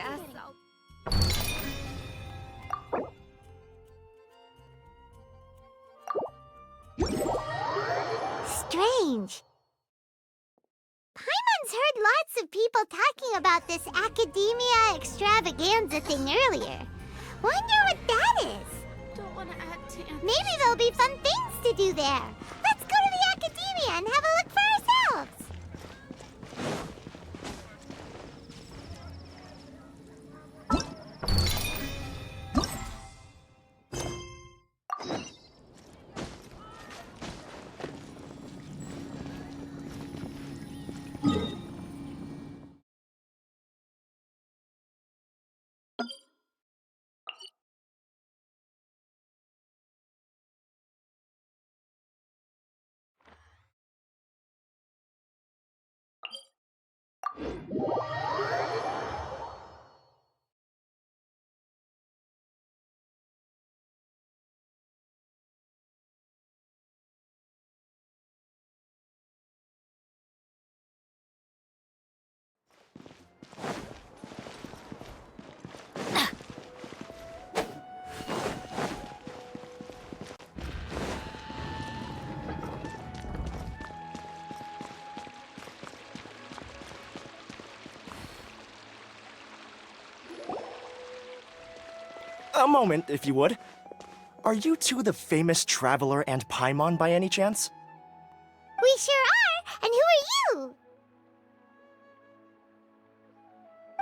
guess I'll... Strange. Paimon's heard lots of people talking about this academia extravaganza thing earlier. Wonder what that is. Don't want to add to it. Maybe there'll be fun things to do there. Let's go to the academia and have a look for ourselves. A moment, if you would. Are you two the famous Traveler and Paimon by any chance? We sure are. And who are you?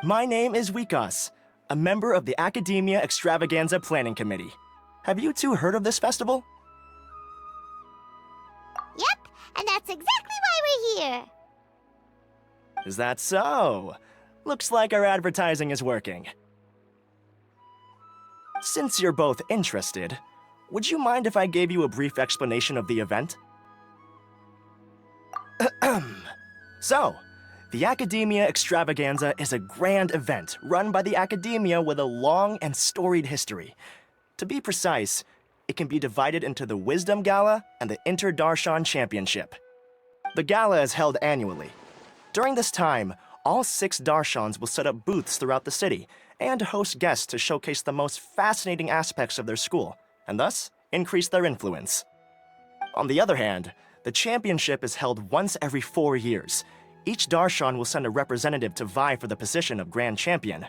My name is Wikas, a member of the Academia Extravaganza Planning Committee. Have you two heard of this festival? Yep, and that's exactly why we're here. Is that so? Looks like our advertising is working. Since you're both interested, would you mind if I gave you a brief explanation of the event? So, the Academia Extravaganza is a grand event run by the Academia with a long and storied history. To be precise, it can be divided into the Wisdom Gala and the Inter-Darshan Championship. The gala is held annually. During this time, all 6 Darshans will set up booths throughout the city and host guests to showcase the most fascinating aspects of their school, and thus increase their influence. On the other hand, the championship is held once every 4 years. Each Darshan will send a representative to vie for the position of Grand Champion.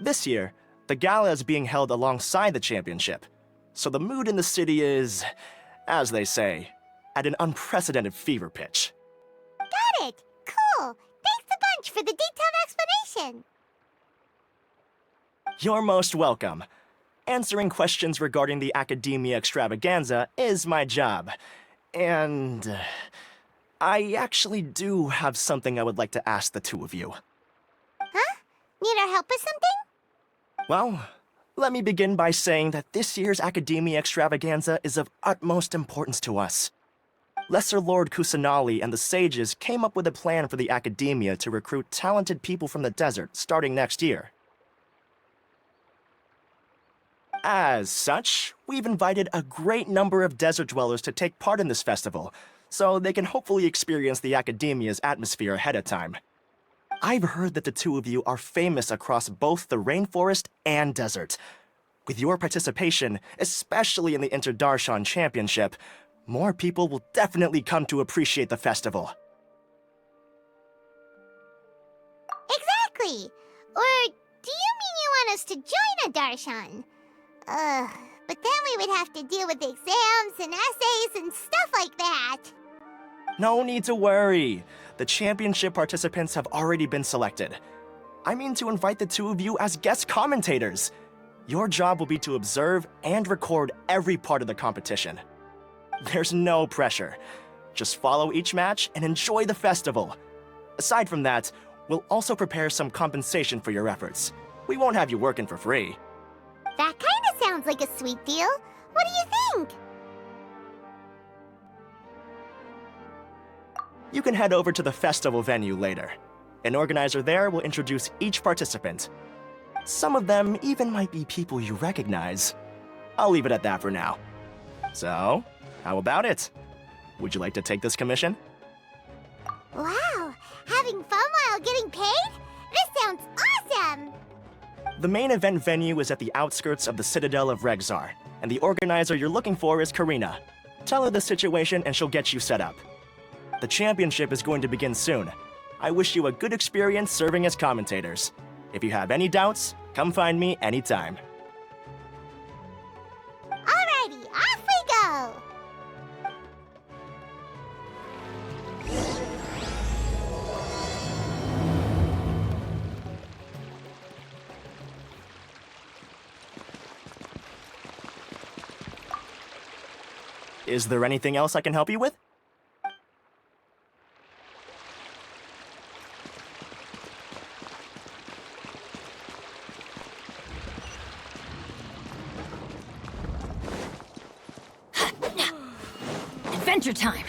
This year, the gala is being held alongside the championship, so the mood in the city is, as they say, at an unprecedented fever pitch. Got it. Cool. Thanks a bunch for the detailed explanation. You're most welcome. Answering questions regarding the Academia Extravaganza is my job. And I actually do have something I would like to ask the two of you. Huh? Need our help with something? Well, let me begin by saying that this year's Academia Extravaganza is of utmost importance to us. Lesser Lord Kusanali and the sages came up with a plan for the Academia to recruit talented people from the desert starting next year. As such, we've invited a great number of desert dwellers to take part in this festival, so they can hopefully experience the Academia's atmosphere ahead of time. I've heard that the two of you are famous across both the rainforest and desert. With your participation, especially in the Inter-Darshan Championship, more people will definitely come to appreciate the festival. Exactly. Or do you mean you want us to join a Darshan? But then we would have to deal with exams and essays and stuff like that. No need to worry. The championship participants have already been selected. I mean to invite the two of you as guest commentators. Your job will be to observe and record every part of the competition. There's no pressure. Just follow each match and enjoy the festival. Aside from that, we'll also prepare some compensation for your efforts. We won't have you working for free. That kinda sounds like a sweet deal. What do you think? You can head over to the festival venue later. An organizer there will introduce each participant. Some of them even might be people you recognize. I'll leave it at that for now. So, how about it? Would you like to take this commission? Wow, having fun while getting paid? This sounds awesome! The main event venue is at the outskirts of the Citadel of Regzar, and the organizer you're looking for is Karina. Tell her the situation and she'll get you set up. The championship is going to begin soon. I wish you a good experience serving as commentators. If you have any doubts, come find me anytime. Alrighty, off we go! Is there anything else I can help you with? Adventure time!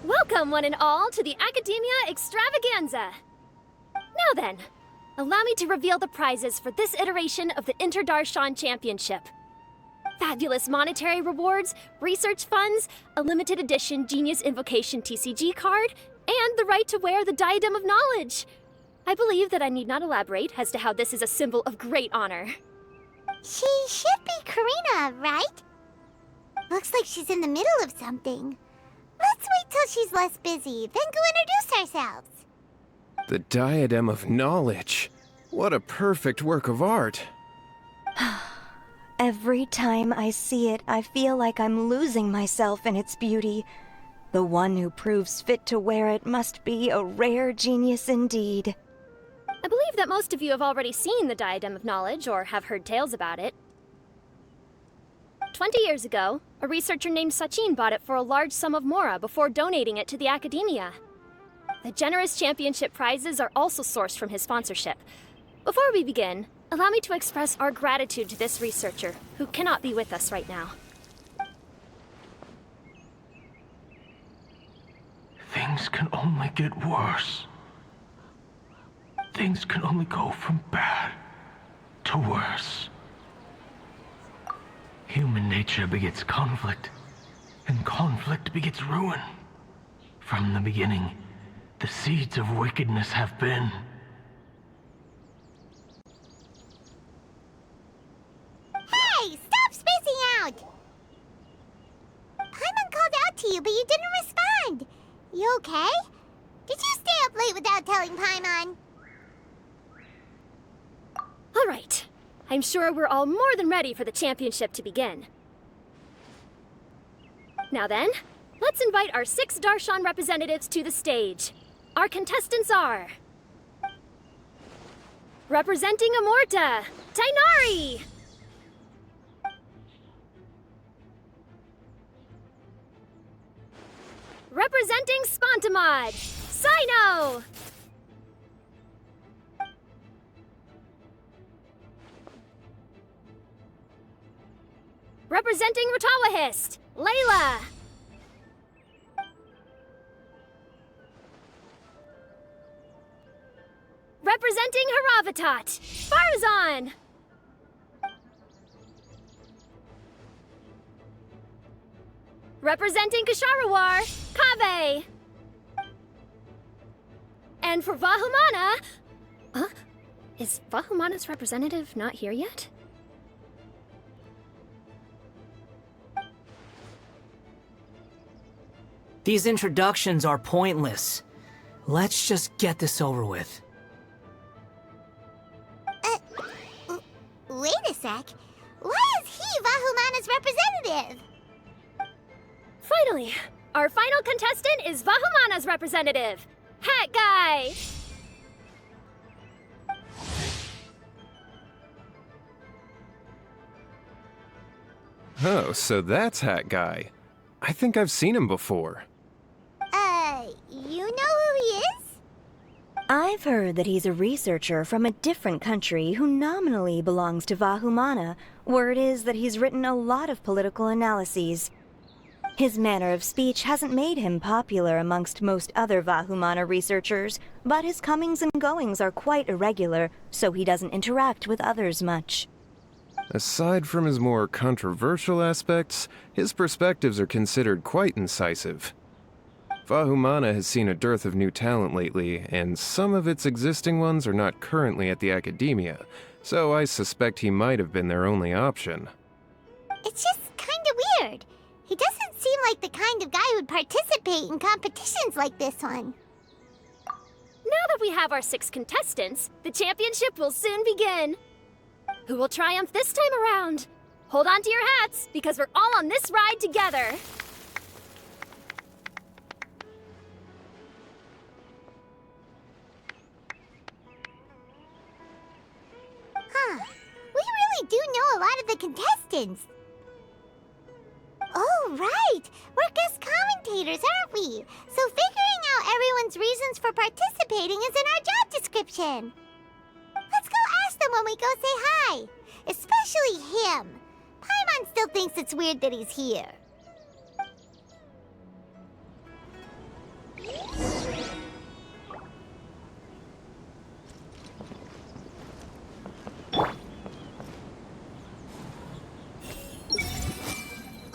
Welcome, one and all, to the Academia Extravaganza! Now then, allow me to reveal the prizes for this iteration of the Inter-Darshan Championship. Fabulous monetary rewards, research funds, a limited edition Genius Invocation TCG card, and the right to wear the Diadem of Knowledge. I believe that I need not elaborate as to how this is a symbol of great honor. She should be Karina, right? Looks like she's in the middle of something. Let's wait till she's less busy, then go introduce ourselves. The Diadem of Knowledge. What a perfect work of art. Every time I see it, I feel like I'm losing myself in its beauty. The one who proves fit to wear it must be a rare genius indeed. I believe that most of you have already seen the Diadem of Knowledge or have heard tales about it. 20 years ago, a researcher named Sachin bought it for a large sum of mora before donating it to the Academia. The generous championship prizes are also sourced from his sponsorship. Before we begin, allow me to express our gratitude to this researcher, who cannot be with us right now. Things can only get worse. Things can only go from bad to worse. Human nature begets conflict, and conflict begets ruin. From the beginning, the seeds of wickedness have been. Hey, stop spacing out! Paimon called out to you, but you didn't respond. You okay? Did you stay up late without telling Paimon? All right. I'm sure we're all more than ready for the championship to begin. Now then, let's invite our 6 Darshan representatives to the stage. Our contestants are... representing Amorta, Tainari! Representing Spontamod, Sino! Representing Ratawahist, Layla! Representing Haravatat, Farzan! Representing Kasharawar, Kaveh! And for Vahumana... Is Vahumana's representative not here yet? These introductions are pointless. Let's just get this over with. Wait a sec. Why is he Vahumana's representative? Finally, our final contestant is Vahumana's representative, Hat Guy! Oh, so that's Hat Guy. I think I've seen him before. You know who he is? I've heard that he's a researcher from a different country who nominally belongs to Vahumana. Word is that he's written a lot of political analyses. His manner of speech hasn't made him popular amongst most other Vahumana researchers, but his comings and goings are quite irregular, so he doesn't interact with others much. Aside from his more controversial aspects, his perspectives are considered quite incisive. Vahumana has seen a dearth of new talent lately, and some of its existing ones are not currently at the Academia, so I suspect he might have been their only option. It's just kinda weird. He doesn't seem like the kind of guy who'd participate in competitions like this one. Now that we have our 6 contestants, the championship will soon begin. Who will triumph this time around? Hold on to your hats, because we're all on this ride together. Huh. We really do know a lot of the contestants. Oh, right! We're guest commentators, aren't we? So figuring out everyone's reasons for participating is in our job description. Let's go ask them when we go say hi. Especially him. Paimon still thinks it's weird that he's here.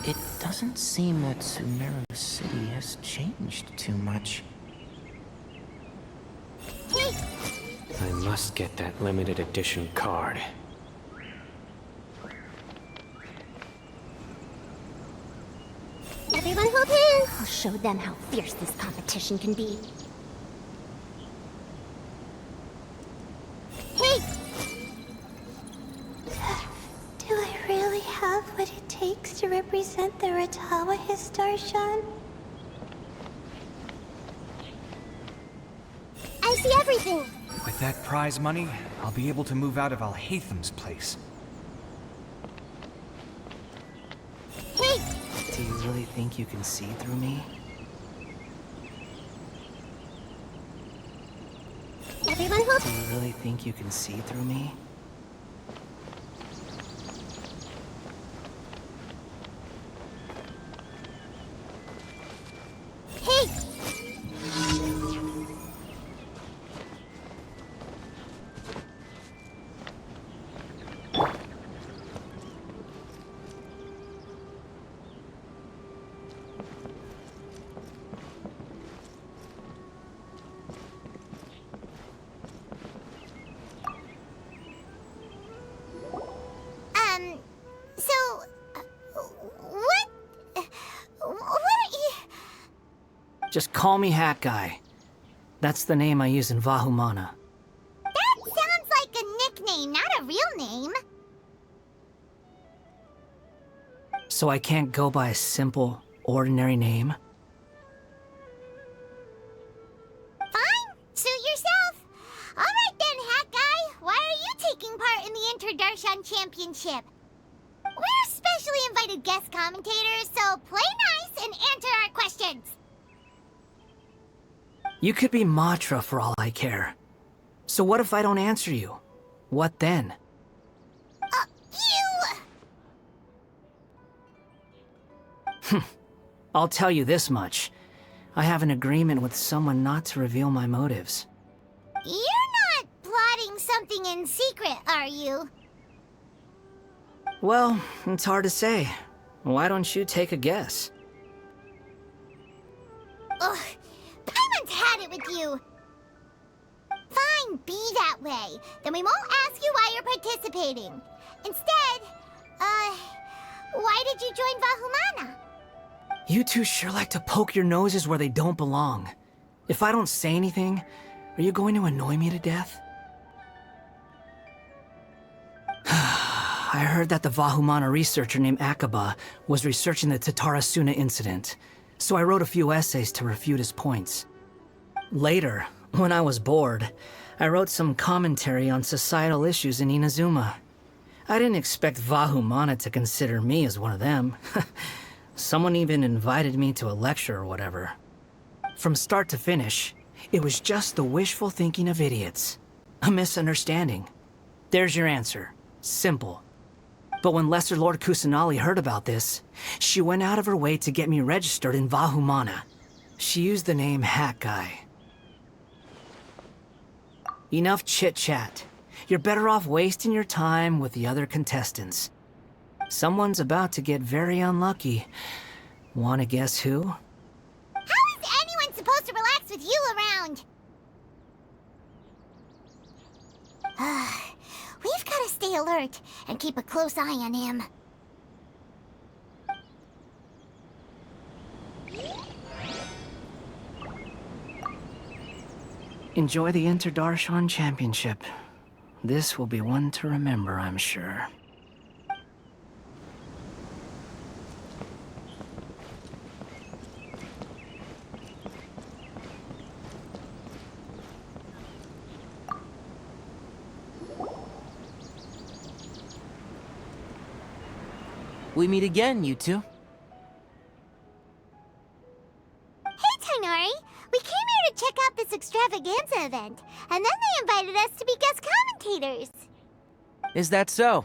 It doesn't seem that Sumeru City has changed too much. Hey! I must get that limited edition card. Everyone hold hands! I'll show them how fierce this competition can be. Hey! Do I really have what it takes to represent the Ratawa Histarshan? I see everything! With that prize money, I'll be able to move out of Alhatham's place. Hey! Do you really think you can see through me? Everyone hold... Do you really think you can see through me? Hey! What are you... Just call me Hat Guy. That's the name I use in Vahumana. That sounds like a nickname, not a real name. So I can't go by a simple, ordinary name? Fine, suit yourself. All right then, Hat Guy. Why are you taking part in the Inter-Darshan Championship? We're specially invited guest commentators, so play nice and answer our questions. You could be Matra for all I care. So what if I don't answer you? What then? I'll tell you this much. I have an agreement with someone not to reveal my motives. You're not plotting something in secret, are you? Well, it's hard to say. Why don't you take a guess? Ugh, Paimon's had it with you. Fine, be that way. Then we won't ask you why you're participating. Instead, why did you join Vahumana? You two sure like to poke your noses where they don't belong. If I don't say anything, are you going to annoy me to death? I heard that the Vahumana researcher named Akaba was researching the Tatarasuna incident, so I wrote a few essays to refute his points. Later, when I was bored, I wrote some commentary on societal issues in Inazuma. I didn't expect Vahumana to consider me as one of them. Someone even invited me to a lecture or whatever. From start to finish, it was just the wishful thinking of idiots. A misunderstanding. There's your answer. Simple. But when Lesser Lord Kusanali heard about this, she went out of her way to get me registered in Vahumana. She used the name Hat Guy. Enough chit-chat. You're better off wasting your time with the other contestants. Someone's about to get very unlucky. Wanna guess who? How is anyone supposed to relax with you around? We've got to stay alert and keep a close eye on him. Enjoy the Interdarshan Championship. This will be one to remember, I'm sure. We meet again, you two. Hey, Tainari! We came here to check out this extravaganza event, and then they invited us to be guest commentators. Is that so?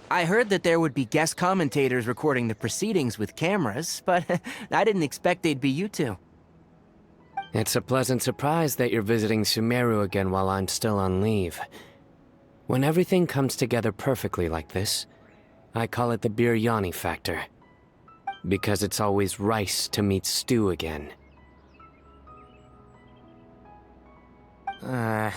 I heard that there would be guest commentators recording the proceedings with cameras, but I didn't expect they'd be you two. It's a pleasant surprise that you're visiting Sumeru again while I'm still on leave. When everything comes together perfectly like this, I call it the biryani factor. Because it's always rice to meet stew again. Ugh.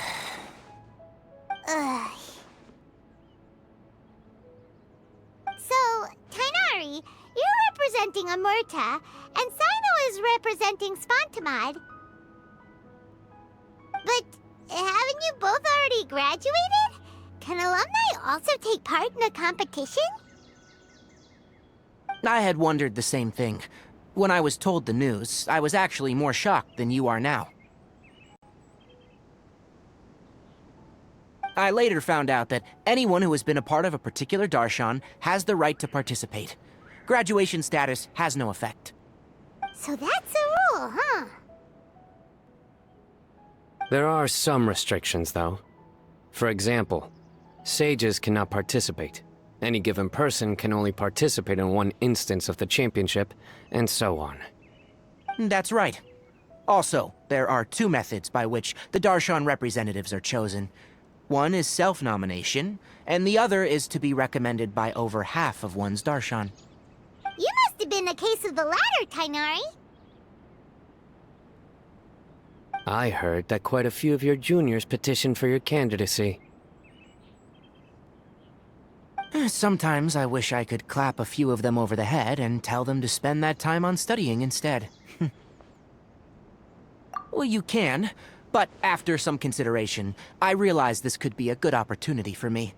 So, Tainari, you're representing Amurta, and Sino is representing Spantamad. But haven't you both already graduated? Can alumni also take part in a competition? I had wondered the same thing. When I was told the news, I was actually more shocked than you are now. I later found out that anyone who has been a part of a particular darshan has the right to participate. Graduation status has no effect. So that's a rule, huh? There are some restrictions, though. For example, sages cannot participate. Any given person can only participate in one instance of the championship, and so on. That's right. Also, there are two methods by which the darshan representatives are chosen. One is self-nomination, and the other is to be recommended by over half of one's darshan. You must have been a case of the latter, Tainari. I heard that quite a few of your juniors petitioned for your candidacy. Sometimes I wish I could clap a few of them over the head and tell them to spend that time on studying instead. Well, you can, but after some consideration, I realized this could be a good opportunity for me.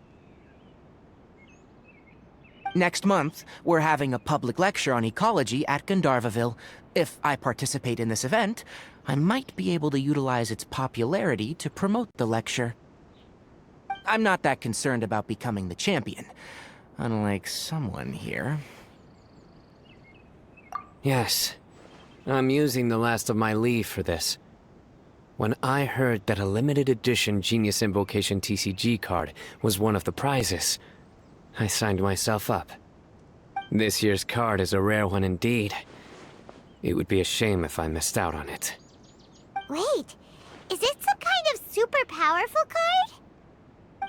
Next month, we're having a public lecture on ecology at Gandharvaville. If I participate in this event, I might be able to utilize its popularity to promote the lecture. I'm not that concerned about becoming the champion, unlike someone here. Yes, I'm using the last of my leave for this. When I heard that a limited edition Genius Invocation TCG card was one of the prizes, I signed myself up. This year's card is a rare one indeed. It would be a shame if I missed out on it. Wait, is it some kind of super powerful card?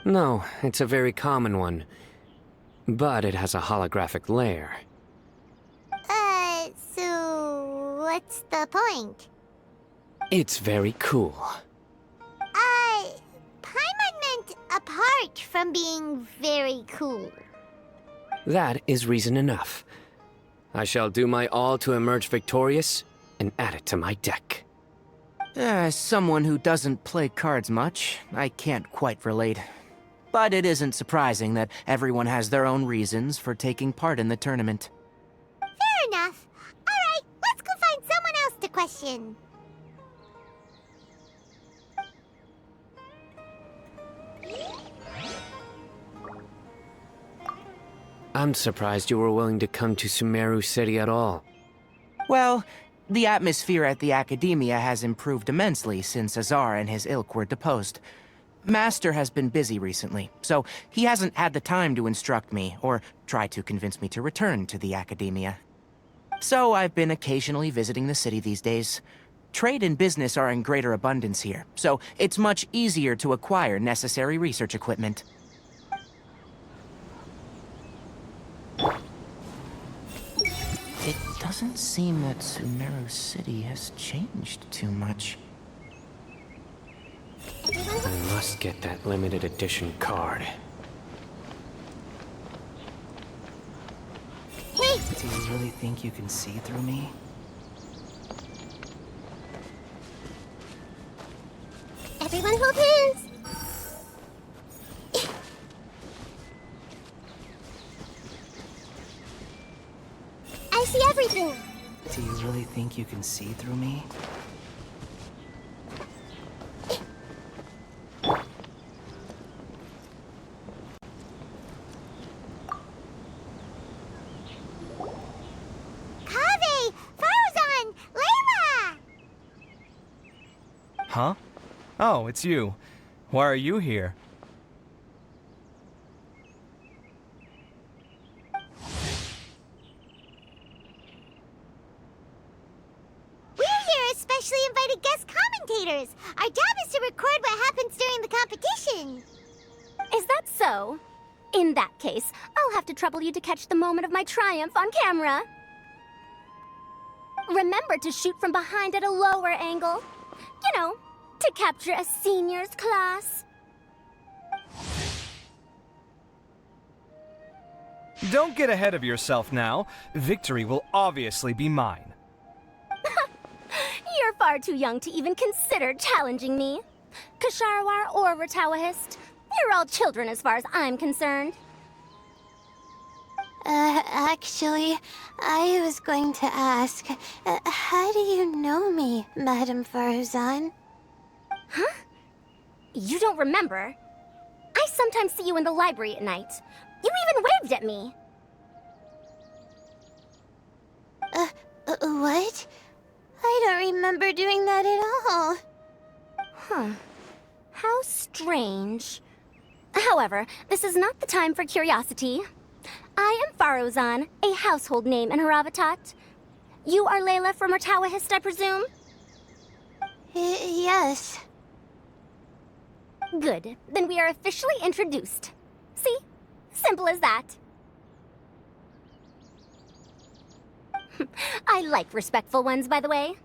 No, it's a very common one. But it has a holographic layer. So what's the point? It's very cool. Paimon meant apart from being very cool. That is reason enough. I shall do my all to emerge victorious and add it to my deck. As someone who doesn't play cards much, I can't quite relate. But it isn't surprising that everyone has their own reasons for taking part in the tournament. Fair enough. Alright, let's go find someone else to question. I'm surprised you were willing to come to Sumeru City at all. Well, the atmosphere at the Academia has improved immensely since Azar and his ilk were deposed. Master has been busy recently, so he hasn't had the time to instruct me or try to convince me to return to the academia. So I've been occasionally visiting the city these days. Trade and business are in greater abundance here, so it's much easier to acquire necessary research equipment. It doesn't seem that Sumeru City has changed too much. I must get that limited edition card. Hey! Do you really think you can see through me? Everyone hold hands! I see everything! Do you really think you can see through me? Kaveh! Farzan! Layla! Huh? Oh, it's you. Why are you here? We're here as specially invited guest commentators. Our job is to record what happens during the competition. Is that so? In that case, I'll have to trouble you to catch the moment of my triumph on camera. Remember to shoot from behind at a lower angle. You know, to capture a seniors class. Don't get ahead of yourself now. Victory will obviously be mine. You're far too young to even consider challenging me. Kasharwar or Ratawahist, you're all children as far as I'm concerned. Actually, I was going to ask, how do you know me, Madame Farzan? Huh? You don't remember? I sometimes see you in the library at night. You even waved at me. What? I don't remember doing that at all. Huh. How strange. However, this is not the time for curiosity. I am Farozan, a household name in Haravatat. You are Layla from Ratawahist, I presume? Yes. Good. Then we are officially introduced. See? Simple as that. I like respectful ones, by the way.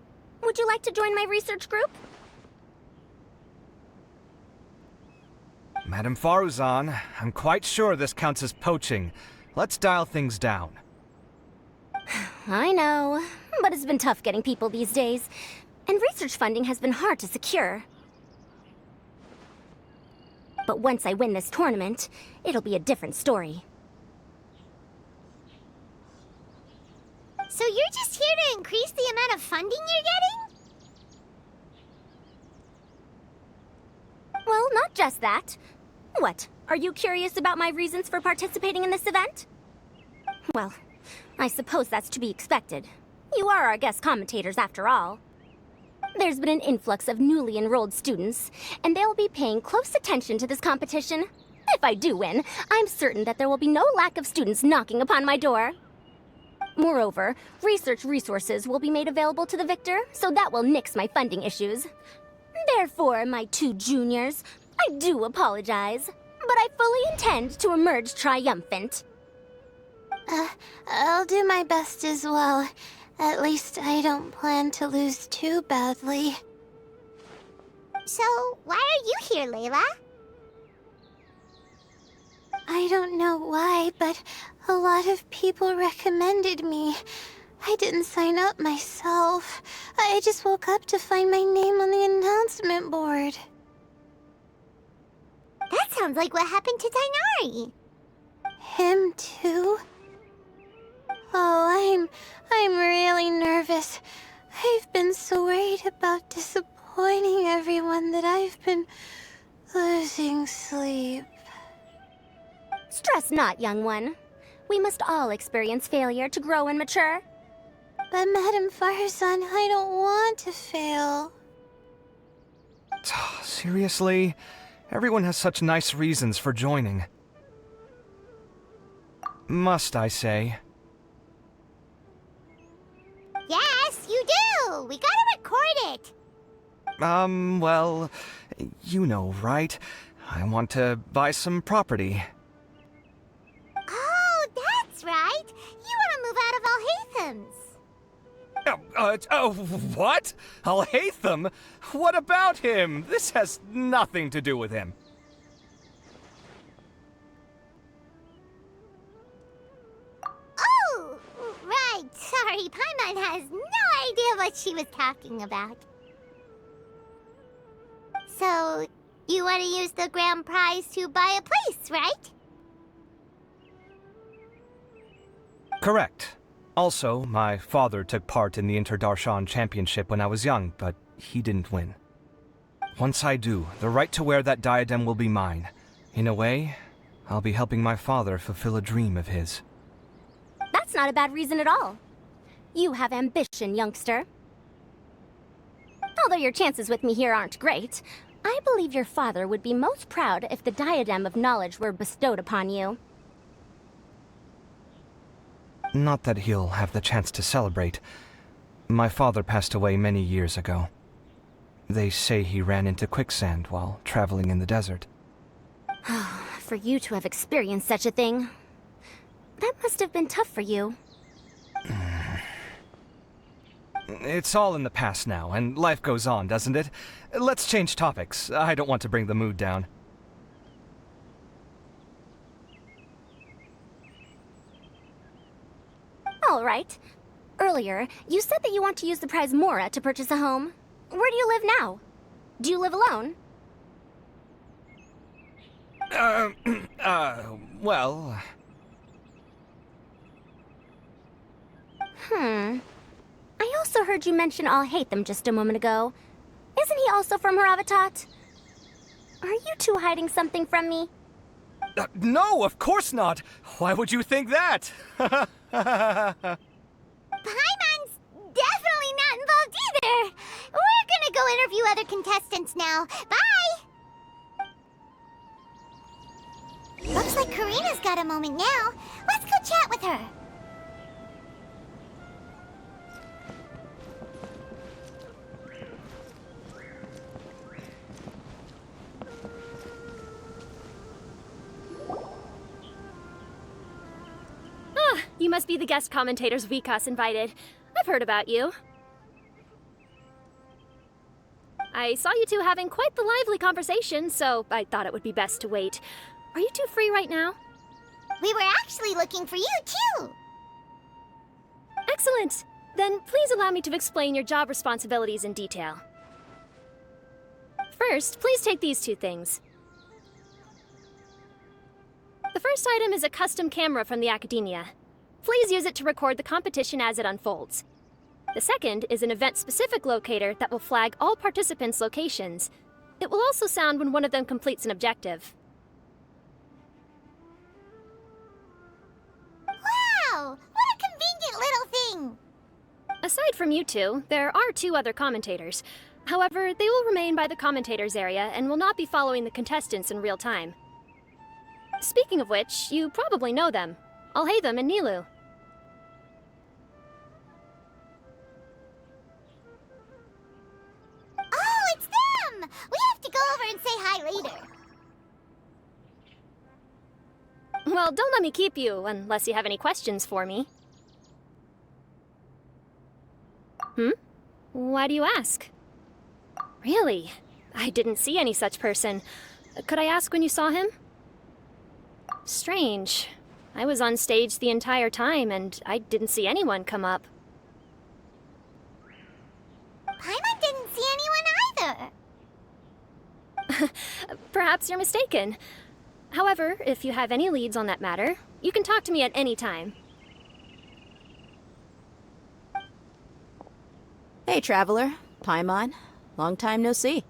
Would you like to join my research group? Madame Faruzan, I'm quite sure this counts as poaching. Let's dial things down. I know, but it's been tough getting people these days, and research funding has been hard to secure. But once I win this tournament, it'll be a different story. So you're just here to increase the amount of funding you're getting? Well, not just that. What, are you curious about my reasons for participating in this event? Well, I suppose that's to be expected. You are our guest commentators after all. There's been an influx of newly enrolled students, and they'll be paying close attention to this competition. If I do win, I'm certain that there will be no lack of students knocking upon my door. Moreover, research resources will be made available to the victor, so that will nix my funding issues. Therefore, my two juniors, I do apologize, but I fully intend to emerge triumphant. I'll do my best as well. At least I don't plan to lose too badly. So, why are you here, Layla? I don't know why, but a lot of people recommended me. I didn't sign up myself. I just woke up to find my name on the announcement board. That sounds like what happened to Tainari. Him too? Oh, I'm really nervous. I've been so worried about disappointing everyone that I've been losing sleep. Stress not, young one. We must all experience failure to grow and mature. But Madame Farzan, I don't want to fail. Seriously? Everyone has such nice reasons for joining. Must I say? Yes, you do! We gotta record it! Well, you know, right? I want to buy some property. Oh, that's right! You wanna move out of Alhatham's! What? Alhaitham? What about him? This has nothing to do with him. Oh, right. Sorry, Paimon has no idea what she was talking about. So, you want to use the grand prize to buy a place, right? Correct. Also, my father took part in the Interdarshan Championship when I was young, but he didn't win. Once I do, the right to wear that diadem will be mine. In a way, I'll be helping my father fulfill a dream of his. That's not a bad reason at all. You have ambition, youngster. Although your chances with me here aren't great, I believe your father would be most proud if the diadem of knowledge were bestowed upon you. Not that he'll have the chance to celebrate. My father passed away many years ago. They say he ran into quicksand while traveling in the desert. For you to have experienced such a thing, that must have been tough for you. It's all in the past now, and life goes on, doesn't it? Let's change topics. I don't want to bring the mood down. All right. Earlier, you said that you want to use the prize Mora to purchase a home. Where do you live now? Do you live alone? Well... I also heard you mention Alhaitham just a moment ago. Isn't he also from Haravatat? Are you two hiding something from me? No, of course not! Why would you think that? Paimon's definitely not involved either! We're gonna go interview other contestants now. Bye! Looks like Karina's got a moment now. Let's go chat with her. You must be the guest commentators Vikas invited. I've heard about you. I saw you two having quite the lively conversation, so I thought it would be best to wait. Are you two free right now? We were actually looking for you, too! Excellent! Then please allow me to explain your job responsibilities in detail. First, please take these two things. The first item is a custom camera from the Academia. Please use it to record the competition as it unfolds. The second is an event-specific locator that will flag all participants' locations. It will also sound when one of them completes an objective. Wow! What a convenient little thing! Aside from you two, there are two other commentators. However, they will remain by the commentators area and will not be following the contestants in real time. Speaking of which, you probably know them. Alhaitham and Nilu. Oh, it's them! We have to go over and say hi later. Well, don't let me keep you, unless you have any questions for me. Why do you ask? Really? I didn't see any such person. Could I ask when you saw him? Strange. I was on stage the entire time, and I didn't see anyone come up. Paimon didn't see anyone either. Perhaps you're mistaken. However, if you have any leads on that matter, you can talk to me at any time. Hey, Traveler. Paimon. Long time no see.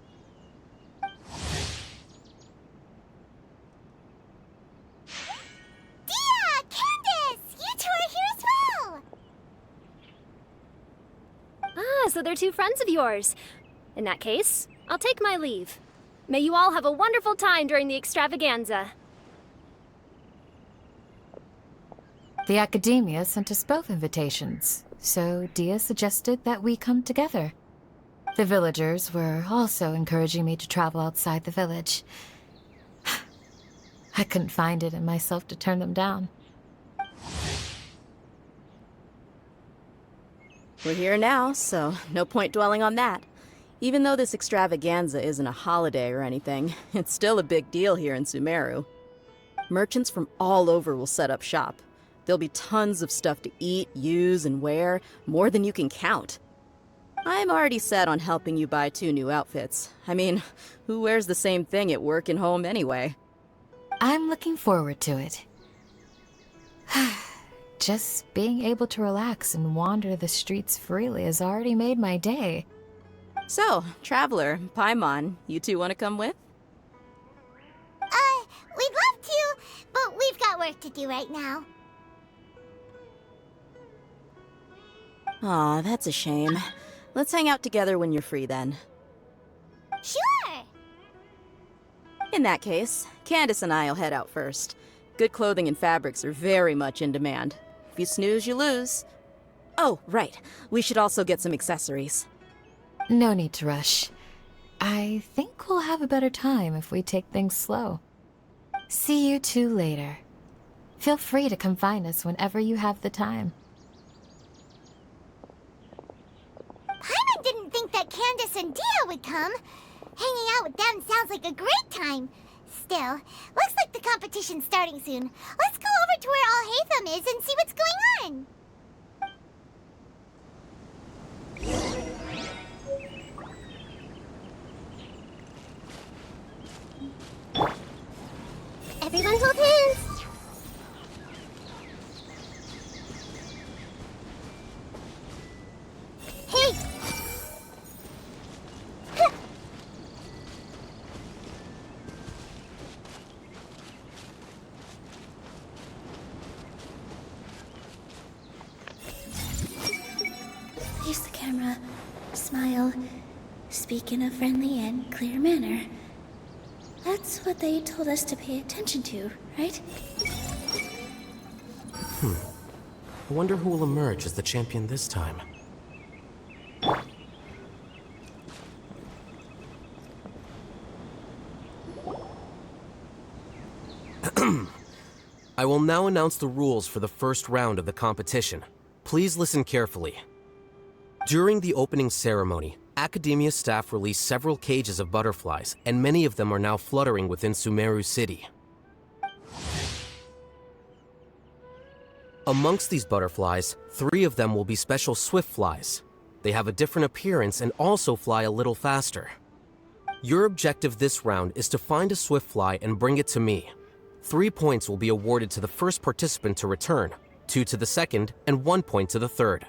Dia! Candace! You two are here as well! Ah, so they're two friends of yours. In that case, I'll take my leave. May you all have a wonderful time during the extravaganza. The Academia sent us both invitations, so Dia suggested that we come together. The villagers were also encouraging me to travel outside the village. I couldn't find it in myself to turn them down. We're here now, so no point dwelling on that. Even though this extravaganza isn't a holiday or anything, it's still a big deal here in Sumeru. Merchants from all over will set up shop. There'll be tons of stuff to eat, use, and wear, more than you can count. I'm already set on helping you buy 2 new outfits. I mean, who wears the same thing at work and home anyway? I'm looking forward to it. Just being able to relax and wander the streets freely has already made my day. So, Traveler, Paimon, you two want to come with? We'd love to, but we've got work to do right now. Aw, that's a shame. Let's hang out together when you're free then. Sure! In that case, Candace and I'll head out first. Good clothing and fabrics are very much in demand. If you snooze, you lose. Oh, right. We should also get some accessories. No need to rush. I think we'll have a better time if we take things slow. See you two later. Feel free to come find us whenever you have the time. Paimon didn't think that Candace and Dia would come. Hanging out with them sounds like a great time. Still, looks like the competition's starting soon. Let's go over to where Alhaitham is and see what's going on. Everyone hold hands! Hey! Face the camera. Smile. Speak in a friendly and clear manner. That's what they told us to pay attention to, right? I wonder who will emerge as the champion this time. I will now announce the rules for the first round of the competition. Please listen carefully. During the opening ceremony, Academia staff released several cages of butterflies, and many of them are now fluttering within Sumeru City. Amongst these butterflies, 3 of them will be special swift flies. They have a different appearance and also fly a little faster. Your objective this round is to find a swift fly and bring it to me. 3 points will be awarded to the first participant to return, 2 to the second, and 1 point to the third.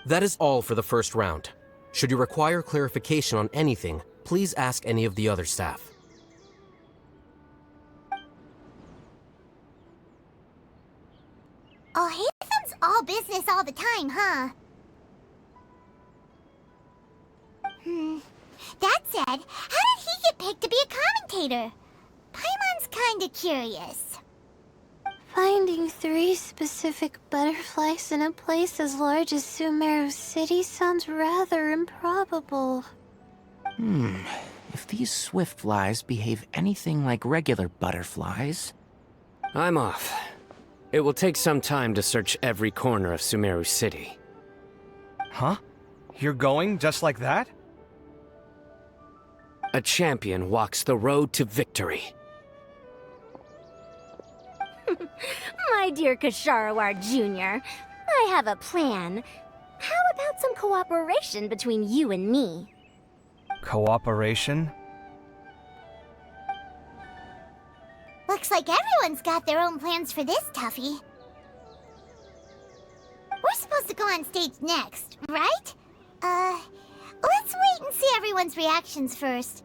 That is all for the first round. Should you require clarification on anything, please ask any of the other staff. Alhaitham's all business all the time, huh? That said, how did he get picked to be a commentator? Paimon's kinda curious. Finding 3 specific butterflies in a place as large as Sumeru City sounds rather improbable. If these swift flies behave anything like regular butterflies... I'm off. It will take some time to search every corner of Sumeru City. Huh? You're going just like that? A champion walks the road to victory. My dear Kasharawar Jr., I have a plan. How about some cooperation between you and me? Cooperation? Looks like everyone's got their own plans for this, Tuffy. We're supposed to go on stage next, right? Let's wait and see everyone's reactions first.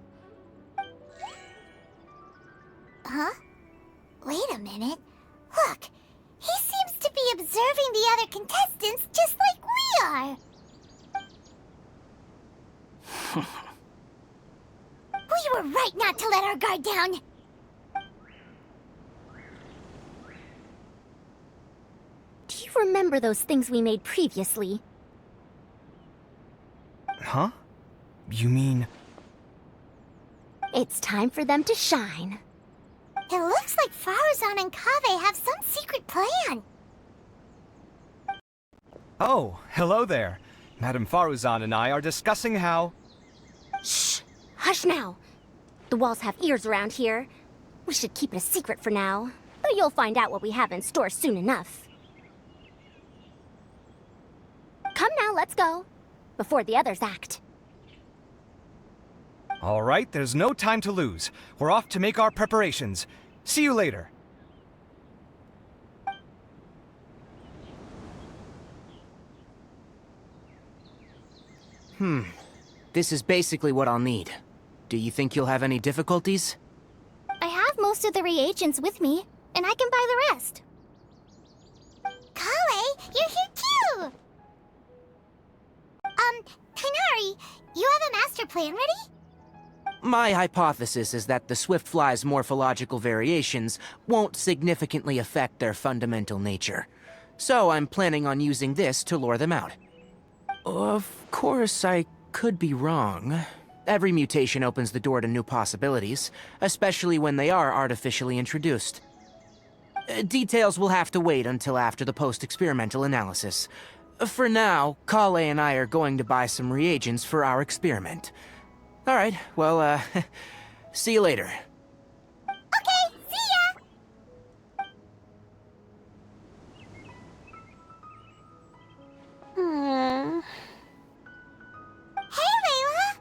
Huh? Wait a minute. Look, he seems to be observing the other contestants just like we are. We were right not let our guard down. Do you remember those things we made previously? Huh? You mean... It's time for them to shine. It looks like Faruzan and Kaveh have some secret plan. Oh, hello there. Madame Faruzan and I are discussing how... Shh! Hush now! The walls have ears around here. We should keep it a secret for now, but you'll find out what we have in store soon enough. Come now, let's go. Before the others act. All right, there's no time to lose. We're off to make our preparations. See you later. This is basically what I'll need. Do you think you'll have any difficulties? I have most of the reagents with me, and I can buy the rest. Kale, you're here too! Kainari, you have a master plan ready? My hypothesis is that the Swiftfly's morphological variations won't significantly affect their fundamental nature. So I'm planning on using this to lure them out. Of course, I could be wrong. Every mutation opens the door to new possibilities, especially when they are artificially introduced. Details will have to wait until after the post-experimental analysis. For now, Kale and I are going to buy some reagents for our experiment. All right, well, see you later. Okay, see ya! Hey, Layla!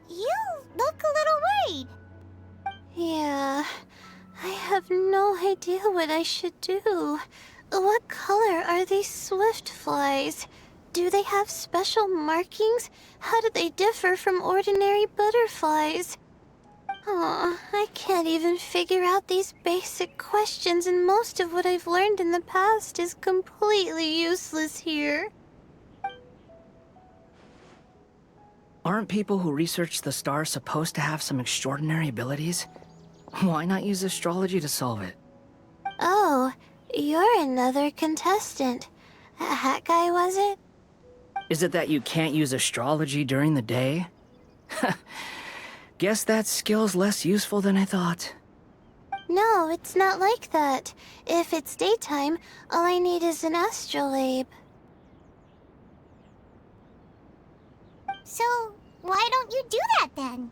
You look a little worried. Yeah, I have no idea what I should do. What color are these swift flies? Do they have special markings? How do they differ from ordinary butterflies? Oh, I can't even figure out these basic questions, and most of what I've learned in the past is completely useless here. Aren't people who research the stars supposed to have some extraordinary abilities? Why not use astrology to solve it? Oh, you're another contestant. That guy, was it? Is it that you can't use astrology during the day? Guess that skill's less useful than I thought. No, it's not like that. If it's daytime, all I need is an astrolabe. So, why don't you do that then?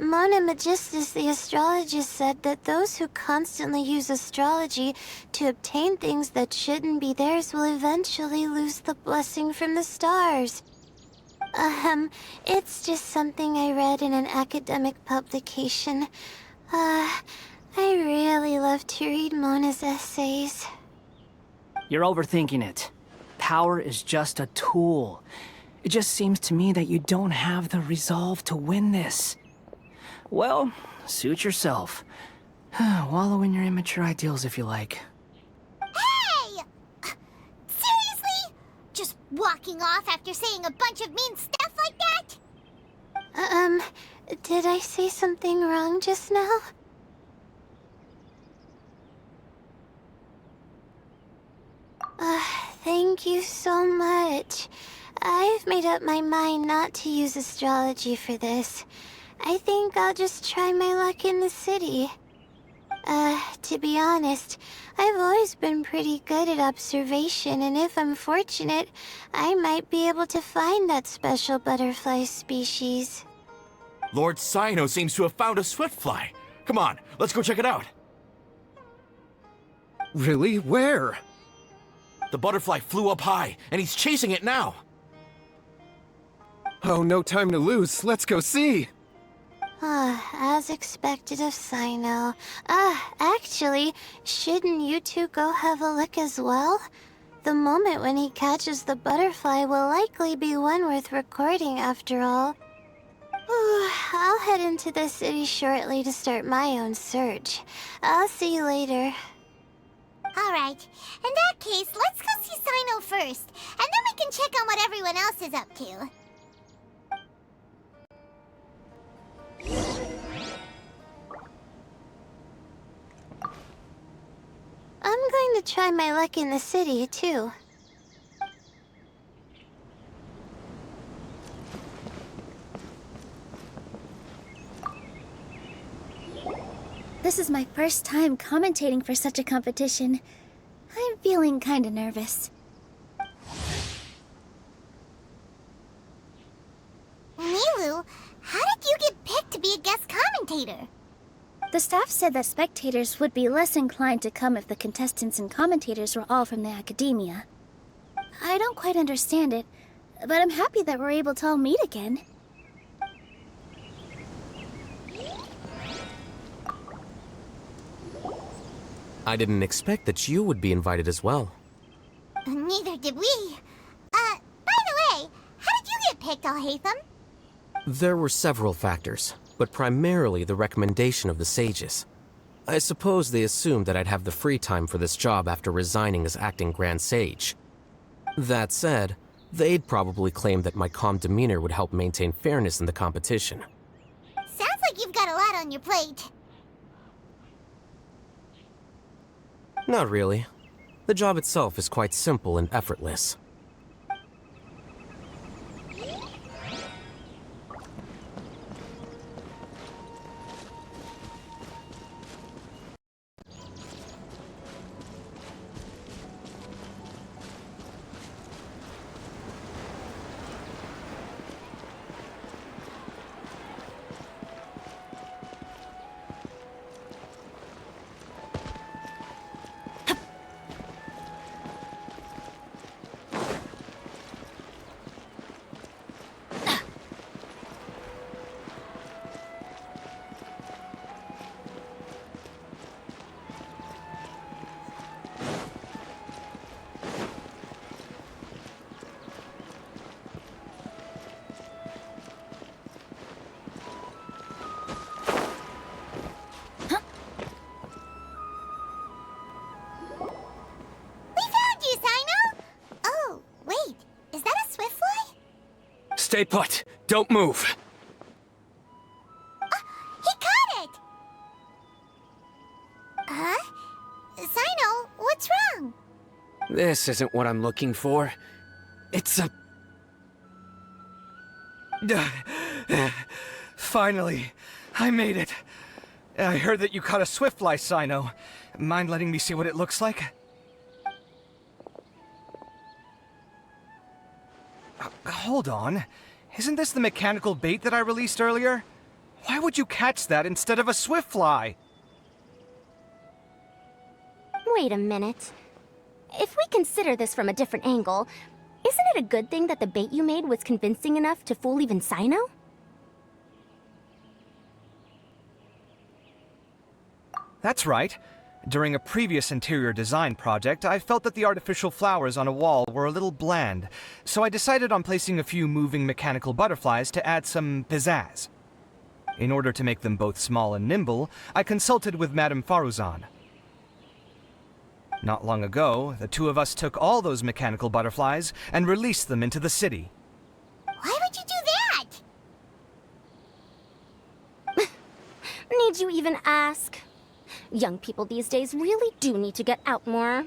Mona Magistus, the astrologist, said that those who constantly use astrology to obtain things that shouldn't be theirs will eventually lose the blessing from the stars. It's just something I read in an academic publication. I really love to read Mona's essays. You're overthinking it. Power is just a tool. It just seems to me that you don't have the resolve to win this. Well, suit yourself. Wallow in your immature ideals if you like. Hey! Seriously? Just walking off after saying a bunch of mean stuff like that? Did I say something wrong just now? Thank you so much. I've made up my mind not to use astrology for this. I think I'll just try my luck in the city. To be honest, I've always been pretty good at observation, and if I'm fortunate, I might be able to find that special butterfly species. Lord Cyno seems to have found a swiftfly. Come on, let's go check it out. Really? Where? The butterfly flew up high, and he's chasing it now. Oh, no time to lose. Let's go see. As expected of Cyno. Actually, shouldn't you two go have a look as well? The moment when he catches the butterfly will likely be one worth recording after all. I'll head into the city shortly to start my own search. I'll see you later. Alright, in that case, let's go see Cyno first, and then we can check on what everyone else is up to. going to try my luck in the city, too. This is my first time commentating for such a competition. I'm feeling kinda nervous. Milu, how did you get picked to be a guest commentator? The staff said that spectators would be less inclined to come if the contestants and commentators were all from the academia. I don't quite understand it, but I'm happy that we're able to all meet again. I didn't expect that you would be invited as well. Neither did we. By the way, how did you get picked, Alhaitham? There were several factors, but primarily the recommendation of the sages. I suppose they assumed that I'd have the free time for this job after resigning as acting Grand Sage. That said, they'd probably claim that my calm demeanor would help maintain fairness in the competition. Sounds like you've got a lot on your plate. Not really. The job itself is quite simple and effortless. Stay put. Don't move. He caught it! Huh? Sino, what's wrong? This isn't what I'm looking for. It's a... Finally, I made it. I heard that you caught a swiftfly, Sino. Mind letting me see what it looks like? Hold on. Isn't this the mechanical bait that I released earlier? Why would you catch that instead of a swiftfly? Wait a minute. If we consider this from a different angle, isn't it a good thing that the bait you made was convincing enough to fool even Sino? That's right. During a previous interior design project, I felt that the artificial flowers on a wall were a little bland, so I decided on placing a few moving mechanical butterflies to add some pizzazz. In order to make them both small and nimble, I consulted with Madame Faruzan. Not long ago, the two of us took all those mechanical butterflies and released them into the city. Why would you do that? Need you even ask? Young people these days really do need to get out more.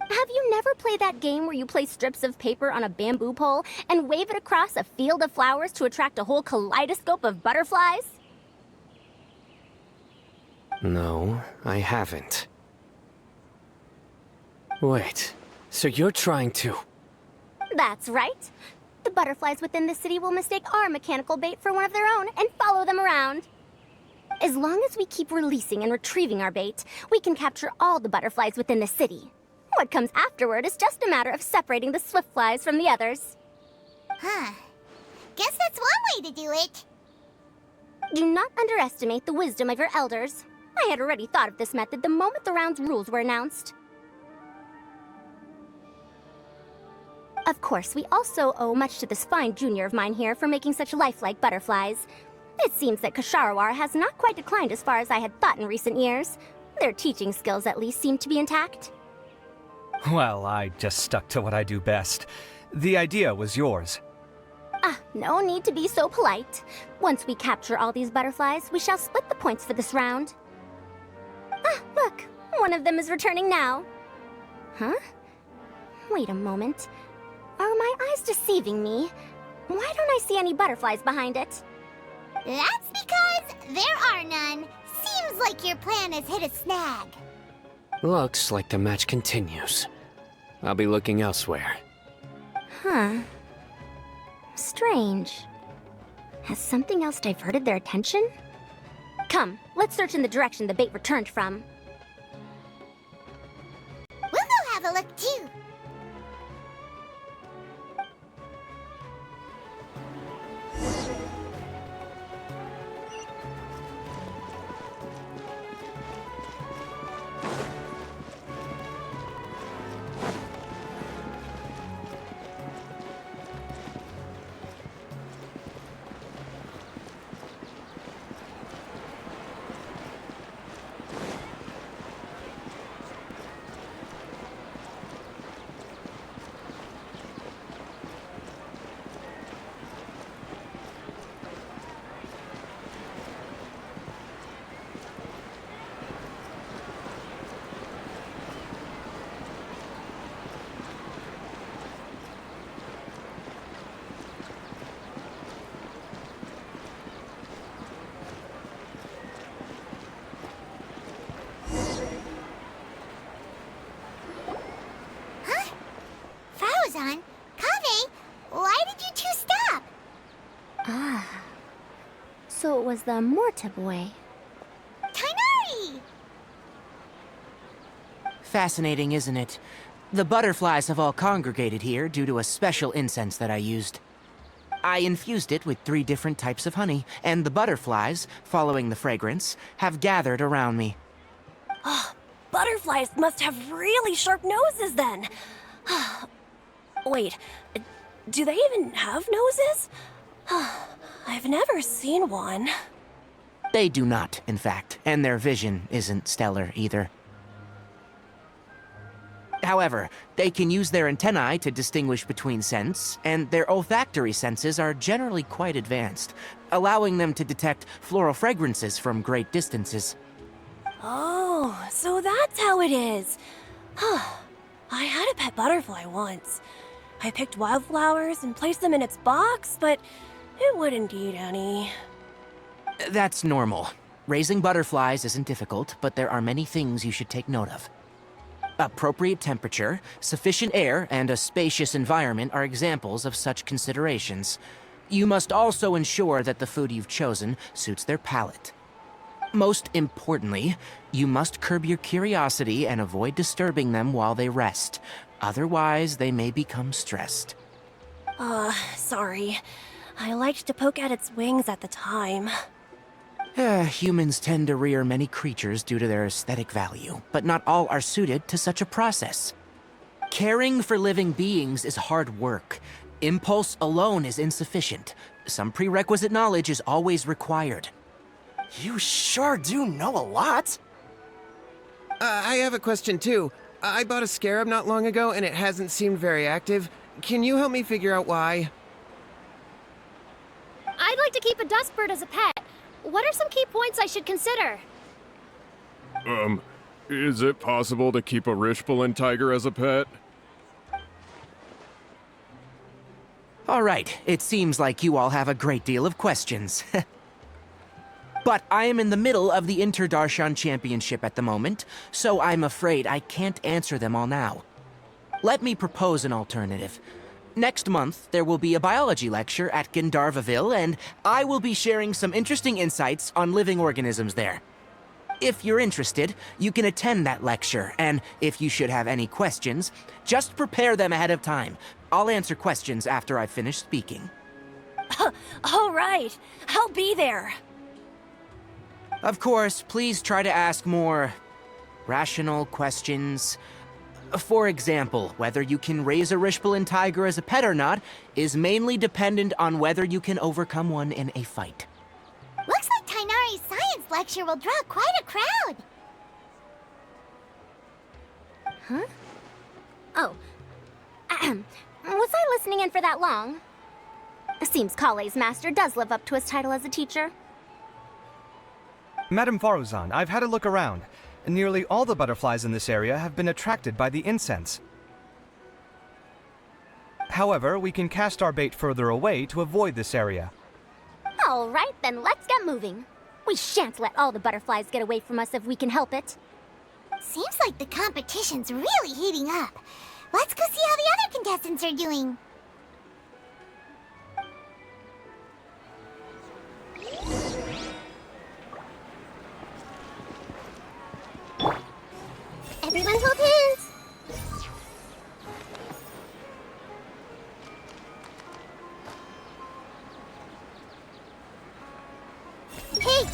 Have you never played that game where you place strips of paper on a bamboo pole and wave it across a field of flowers to attract a whole kaleidoscope of butterflies? No, I haven't. Wait, so you're trying to... That's right. The butterflies within the city will mistake our mechanical bait for one of their own and follow them around. As long as we keep releasing and retrieving our bait, we can capture all the butterflies within the city. What comes afterward is just a matter of separating the swift flies from the others. Huh. Guess that's one way to do it. Do not underestimate the wisdom of your elders. I had already thought of this method the moment the round's rules were announced. Of course, we also owe much to this fine junior of mine here for making such lifelike butterflies. It seems that Kasharawar has not quite declined as far as I had thought in recent years. Their teaching skills at least seem to be intact. Well, I just stuck to what I do best. The idea was yours. No need to be so polite. Once we capture all these butterflies, we shall split the points for this round. Look, One of them is returning now. Huh? Wait a moment. Are my eyes deceiving me? Why don't I see any butterflies behind it? That's because there are none. Seems like your plan has hit a snag. Looks like the match continues. I'll be looking elsewhere. Huh. Strange. Has something else diverted their attention? Come, let's search in the direction the bait returned from. We'll go have a look too. Farazan, Kaveh, why did you two stop? Ah. So it was the Morta boy. Tainari! Fascinating, isn't it? The butterflies have all congregated here due to a special incense that I used. I infused it with 3 different types of honey, and the butterflies, following the fragrance, have gathered around me. Oh, butterflies must have really sharp noses then. Wait, do they even have noses? I've never seen one. They do not, in fact, and their vision isn't stellar either. However, they can use their antennae to distinguish between scents, and their olfactory senses are generally quite advanced, allowing them to detect floral fragrances from great distances. Oh, so that's how it is. I had a pet butterfly once. I picked wildflowers and placed them in its box, but it wouldn't eat any. That's normal. Raising butterflies isn't difficult, but there are many things you should take note of. Appropriate temperature, sufficient air, and a spacious environment are examples of such considerations. You must also ensure that the food you've chosen suits their palate. Most importantly, you must curb your curiosity and avoid disturbing them while they rest. Otherwise, they may become stressed. Sorry. I liked to poke at its wings at the time. Humans tend to rear many creatures due to their aesthetic value, but not all are suited to such a process. Caring for living beings is hard work. Impulse alone is insufficient. Some prerequisite knowledge is always required. You sure do know a lot. I have a question too. I bought a scarab not long ago and it hasn't seemed very active. Can you help me figure out why? I'd like to keep a dustbird as a pet. What are some key points I should consider? Is it possible to keep a Rishbalin tiger as a pet? All right, it seems like you all have a great deal of questions. But I am in the middle of the Inter-Darshan Championship at the moment, so I'm afraid I can't answer them all now. Let me propose an alternative. Next month, there will be a biology lecture at Gandharvaville, and I will be sharing some interesting insights on living organisms there. If you're interested, you can attend that lecture, and if you should have any questions, just prepare them ahead of time. I'll answer questions after I've finished speaking. All right, I'll be there. Of course, please try to ask more rational questions. For example, whether you can raise a Rishbalin tiger as a pet or not is mainly dependent on whether you can overcome one in a fight. Looks like Tainari's science lecture will draw quite a crowd. Huh? Oh. Was I listening in for that long? Seems Kale's master does live up to his title as a teacher. Madam Faruzan, I've had a look around. Nearly all the butterflies in this area have been attracted by the incense. However, we can cast our bait further away to avoid this area. All right, then let's get moving. We shan't let all the butterflies get away from us if we can help it. Seems like the competition's really heating up. Let's go see how the other contestants are doing. Everyone hold hands. Hey!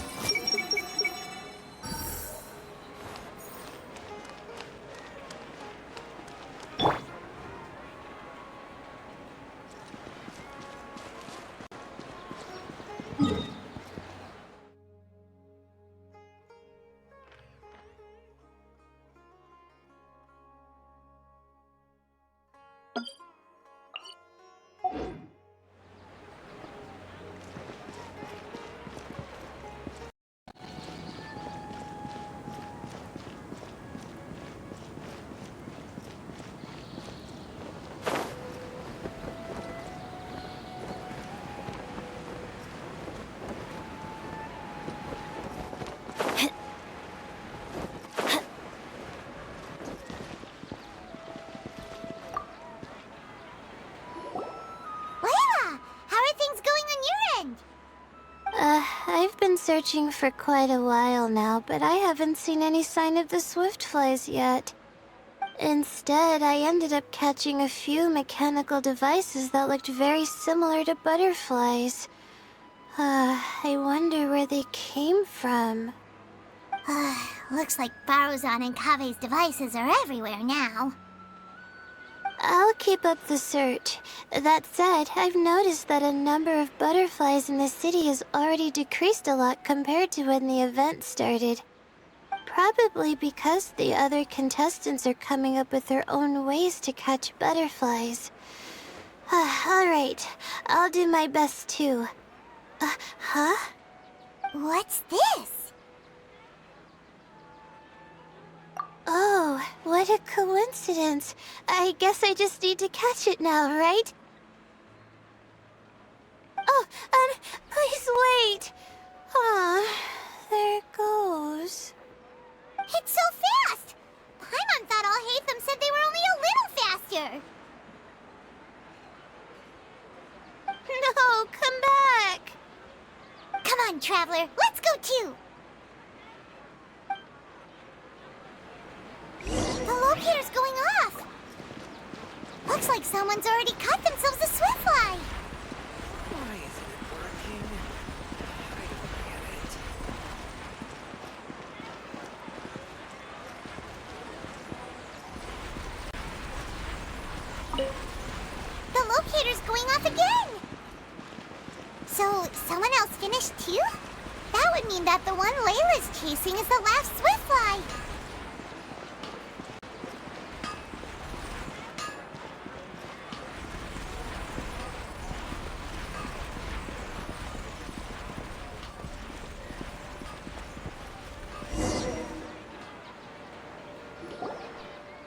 I've been searching for quite a while now, but I haven't seen any sign of the swiftflies yet. Instead, I ended up catching a few mechanical devices that looked very similar to butterflies. I wonder where they came from. Looks like Baruzan and Kave's devices are everywhere now. I'll keep up the search. That said, I've noticed that a number of butterflies in the city has already decreased a lot compared to when the event started. Probably because the other contestants are coming up with their own ways to catch butterflies. Alright, I'll do my best too. Huh? What's this? Oh, what a coincidence. I guess I just need to catch it now, right? Oh, please wait. There it goes. It's so fast! Paimon thought all Hatham said they were only a little faster. No, come back. Come on, Traveler, let's go too. The locator's going off! Looks like someone's already cut themselves a swiftfly! Why isn't it working? I don't get it. The locator's going off again! So, someone else finished too? That would mean that the one Layla's chasing is the last swiftfly!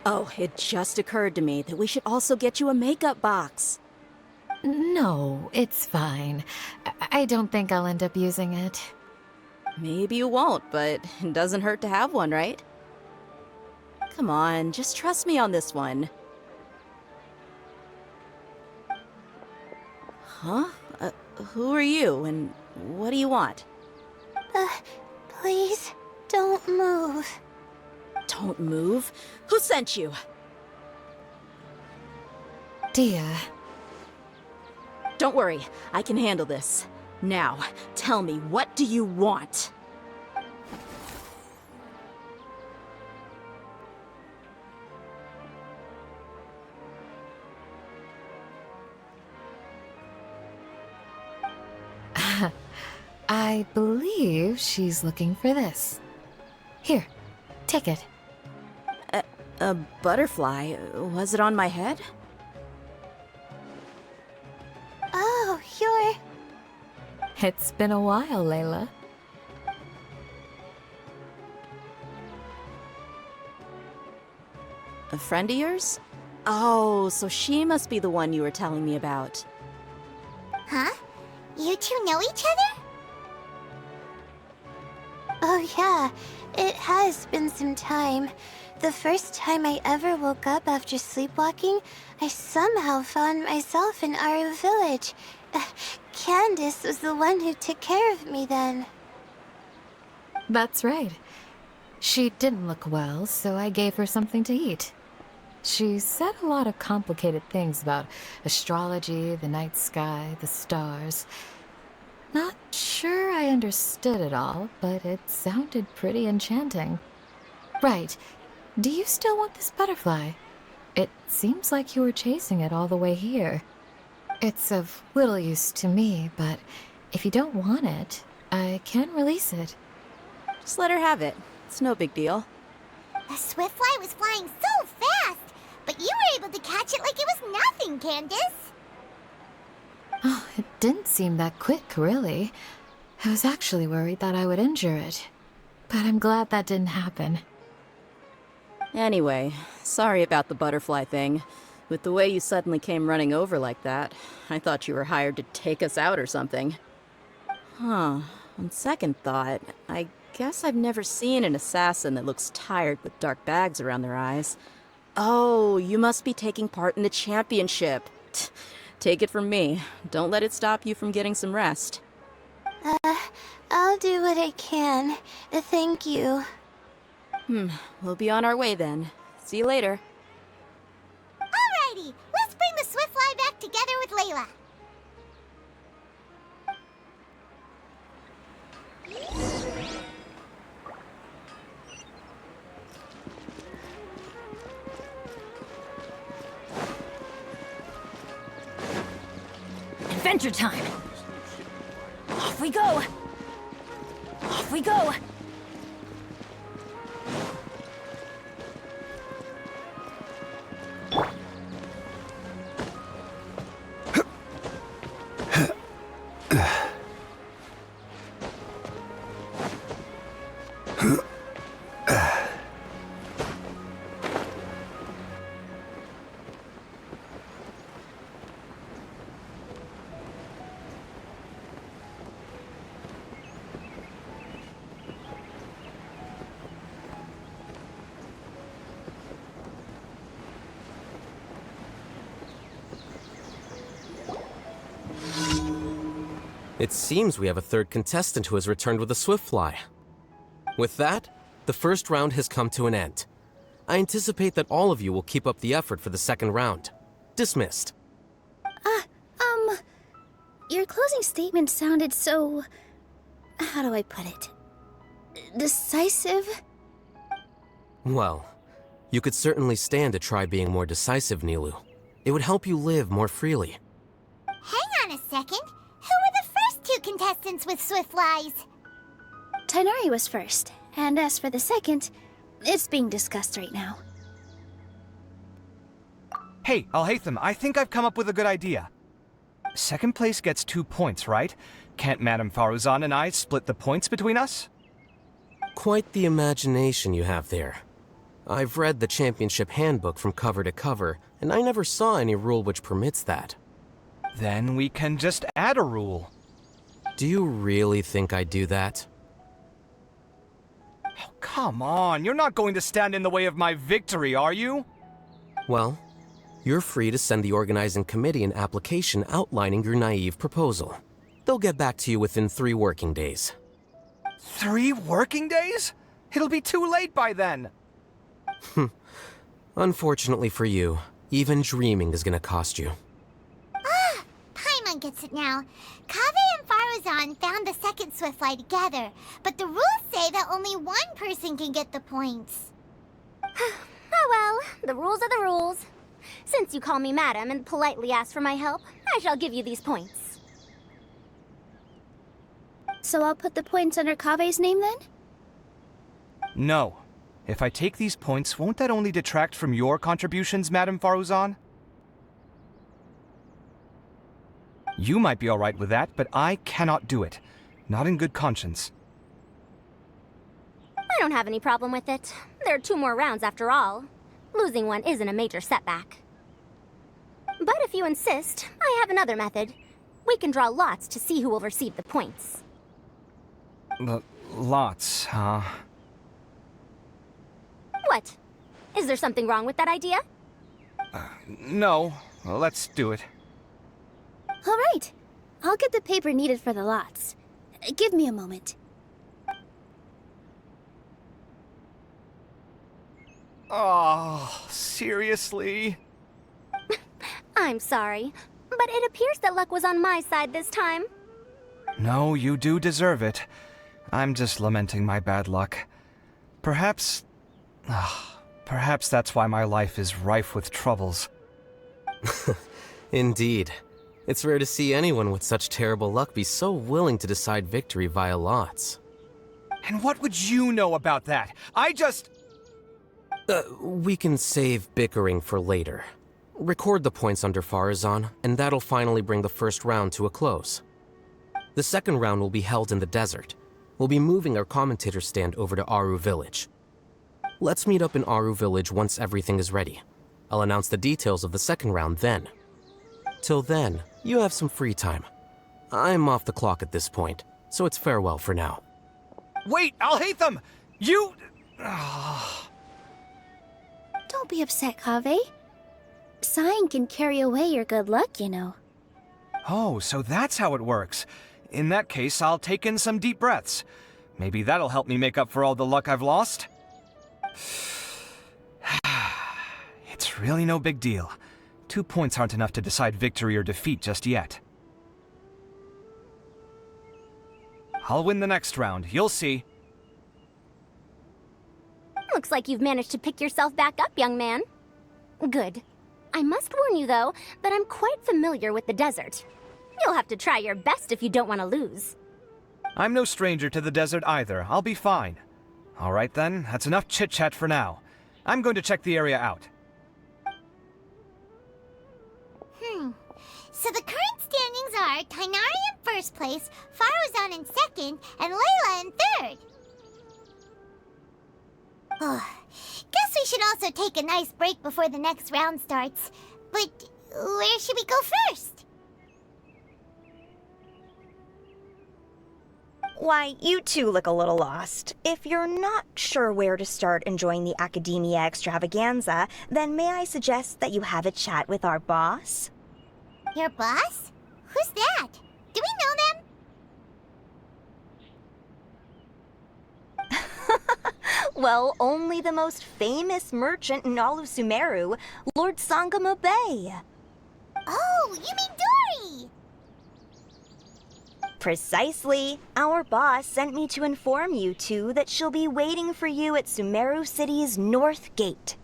Oh, it just occurred to me that we should also get you a makeup box. No, it's fine. I don't think I'll end up using it. Maybe you won't, but it doesn't hurt to have one, right? Come on, just trust me on this one. Huh? Who are you, and what do you want? Please, don't move. Don't move? Who sent you? Dia. Don't worry, I can handle this. Now, tell me, what do you want? I believe she's looking for this. Here, take it. A butterfly? Was it on my head? Oh, sure. It's been a while, Layla. A friend of yours? Oh, so she must be the one you were telling me about. Huh? You two know each other? Oh yeah, it has been some time. The first time I ever woke up after sleepwalking, I somehow found myself in our village. Candace was the one who took care of me then. That's right. She didn't look well, so I gave her something to eat. She said a lot of complicated things about astrology, the night sky, the stars. Not sure I understood it all, but it sounded pretty enchanting. Right. Do you still want this butterfly? It seems like you were chasing it all the way here. It's of little use to me, but if you don't want it, I can release it. Just let her have it. It's no big deal. The Swiftfly was flying so fast, but you were able to catch it like it was nothing, Candace. Oh, it didn't seem that quick, really. I was actually worried that I would injure it. But I'm glad that didn't happen. Anyway, sorry about the butterfly thing. With the way you suddenly came running over like that, I thought you were hired to take us out or something. Huh. On second thought, I guess I've never seen an assassin that looks tired with dark bags around their eyes. Oh, you must be taking part in the championship. Take it from me. Don't let it stop you from getting some rest. I'll do what I can. Thank you. We'll be on our way then. See you later. Alrighty, let's bring the Swiftfly back together with Layla. Adventure time! Off we go! Off we go! It seems we have a third contestant who has returned with a Swiftfly. With that, the first round has come to an end. I anticipate that all of you will keep up the effort for the second round. Dismissed. Your closing statement sounded so... how do I put it? Decisive? Well, you could certainly stand to try being more decisive, Nilu. It would help you live more freely. Hang on a second. Who were the first two contestants with Swiftflies? Tighnari was first, and as for the second, it's being discussed right now. Hey, Alhaitham, I think I've come up with a good idea. Second place gets 2 points, right? Can't Madame Faruzan and I split the points between us? Quite the imagination you have there. I've read the championship handbook from cover to cover, and I never saw any rule which permits that. Then we can just add a rule. Do you really think I'd do that? Oh, come on, you're not going to stand in the way of my victory, are you? Well, you're free to send the organizing committee an application outlining your naive proposal. They'll get back to you within 3 working days. 3 working days? It'll be too late by then. Unfortunately for you, even dreaming is gonna cost you. Paimon gets it now. Kaveh and Faruzan found the second Swiftfly together, but the rules say that only one person can get the points. Oh well, the rules are the rules. Since you call me madam and politely ask for my help, I shall give you these points. So I'll put the points under Kaveh's name then? No. If I take these points, won't that only detract from your contributions, Madame Faruzan? You might be alright with that, but I cannot do it. Not in good conscience. I don't have any problem with it. There are 2 more rounds after all. Losing one isn't a major setback. But if you insist, I have another method. We can draw lots to see who will receive the points. Lots, huh? What? Is there something wrong with that idea? No. Well, let's do it. All right. I'll get the paper needed for the lots. Give me a moment. Oh, seriously? I'm sorry, but it appears that luck was on my side this time. No, you do deserve it. I'm just lamenting my bad luck. Perhaps that's why my life is rife with troubles. Indeed. It's rare to see anyone with such terrible luck be so willing to decide victory via lots. And what would you know about that? We can save bickering for later. Record the points under Farazan, and that'll finally bring the first round to a close. The second round will be held in the desert. We'll be moving our commentator stand over to Aru Village. Let's meet up in Aru Village once everything is ready. I'll announce the details of the second round then. Till then, you have some free time. I'm off the clock at this point, so it's farewell for now. Wait, I'll hate them! You... Don't be upset, Kaveh. Sighing can carry away your good luck, you know. Oh, so that's how it works. In that case, I'll take in some deep breaths. Maybe that'll help me make up for all the luck I've lost. It's really no big deal. 2 points aren't enough to decide victory or defeat just yet. I'll win the next round, you'll see. Looks like you've managed to pick yourself back up, young man. Good. I must warn you, though, that I'm quite familiar with the desert. You'll have to try your best if you don't want to lose. I'm no stranger to the desert either. I'll be fine. All right then, that's enough chit-chat for now. I'm going to check the area out. So the current standings are Tainari in first place, Faruzan in second, and Layla in third. Guess we should also take a nice break before the next round starts. But where should we go first? Why, you two look a little lost. If you're not sure where to start enjoying the Academia extravaganza, then may I suggest that you have a chat with our boss? Your boss? Who's that? Do we know them? Well, only the most famous merchant in all of Sumeru, Lord Sangamo Bay. Oh, you mean Dory! Precisely. Our boss sent me to inform you two that she'll be waiting for you at Sumeru City's North Gate.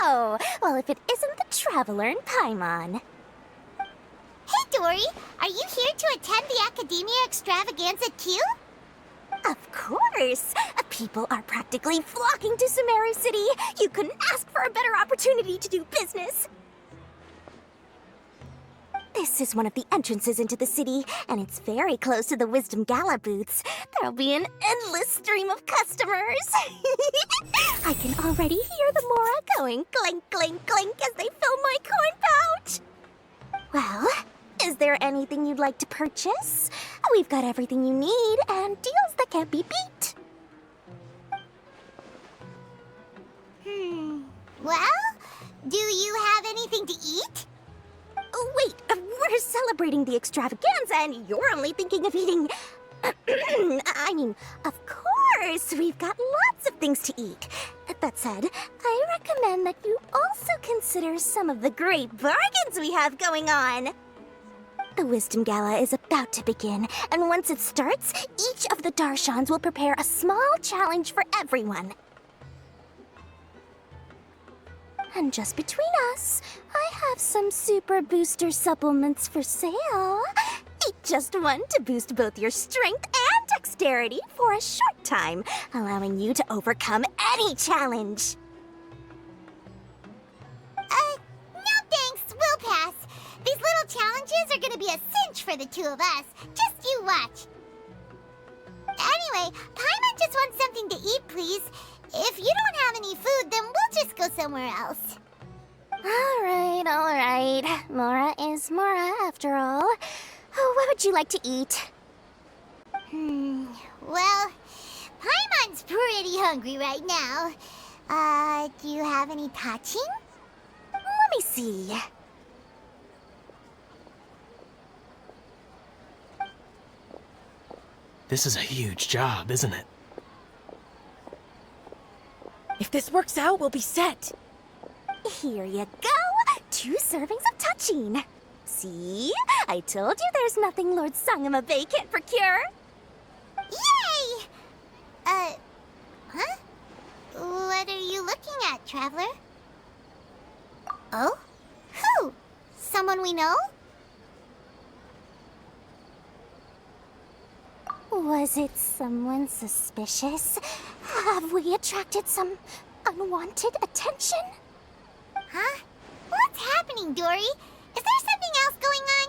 Oh, well, if it isn't the Traveler in Paimon. Hey, Dory! Are you here to attend the Academia Extravaganza too? Of course! People are practically flocking to Sumeru City! You couldn't ask for a better opportunity to do business! This is one of the entrances into the city, and it's very close to the Wisdom Gala booths. There'll be an endless stream of customers. I can already hear the Mora going clink, clink, clink as they fill my coin pouch. Well, is there anything you'd like to purchase? We've got everything you need and deals that can't be beat. Well, do you have anything to eat? Oh, wait, we're celebrating the extravaganza and you're only thinking of eating... I mean, of course, we've got lots of things to eat. That said, I recommend that you also consider some of the great bargains we have going on. The Wisdom Gala is about to begin, and once it starts, each of the Darshans will prepare a small challenge for everyone. And just between us, I have some super booster supplements for sale. Eat just one to boost both your strength and dexterity for a short time, allowing you to overcome any challenge. No thanks, we'll pass. These little challenges are gonna be a cinch for the two of us. Just you watch. Anyway, Paimon just wants something to eat, please. If you don't have any food, then we'll just go somewhere else. Alright. Mora is Mora, after all. Oh, what would you like to eat? Well, Paimon's pretty hungry right now. Do you have any touching? Let me see. This is a huge job, isn't it? If this works out, we'll be set. Here you go. 2 servings of touching. See? I told you there's nothing Lord Sangamabe can't procure. Yay! Huh? What are you looking at, Traveler? Oh? Who? Someone we know? Was it someone suspicious? Have we attracted some unwanted attention? Huh? What's happening, Dory? Is there something else going on?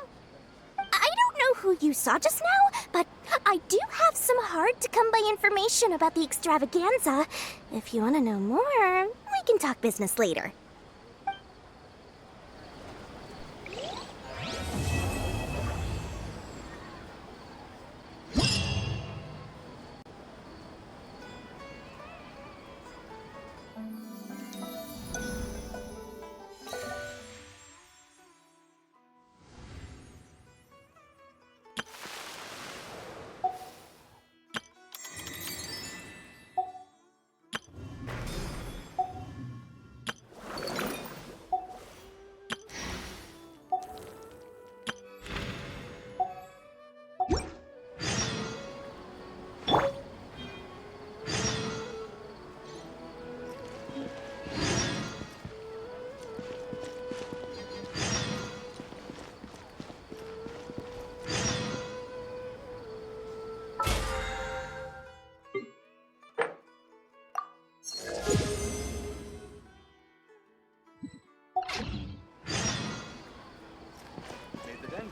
I don't know who you saw just now, but I do have some hard-to-come-by information about the extravaganza. If you want to know more, we can talk business later.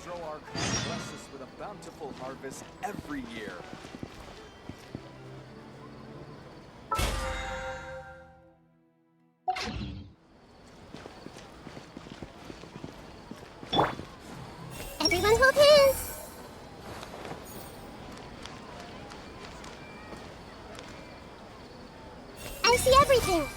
Our kind bless us with a bountiful harvest every year. Everyone hold hands! I see everything!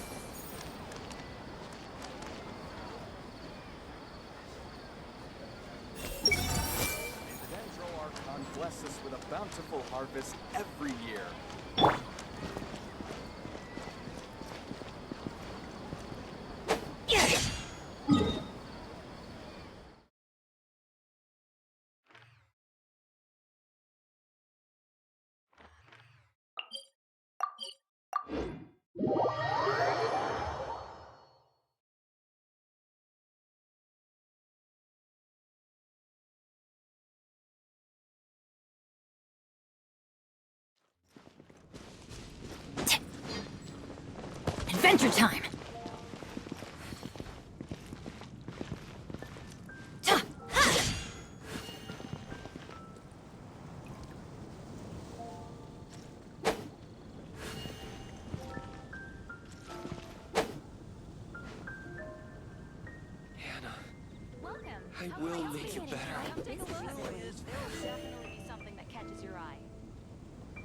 Bless us with a bountiful harvest every year. Adventure time! I will make it better. Take a look. There will definitely be something that catches your eye.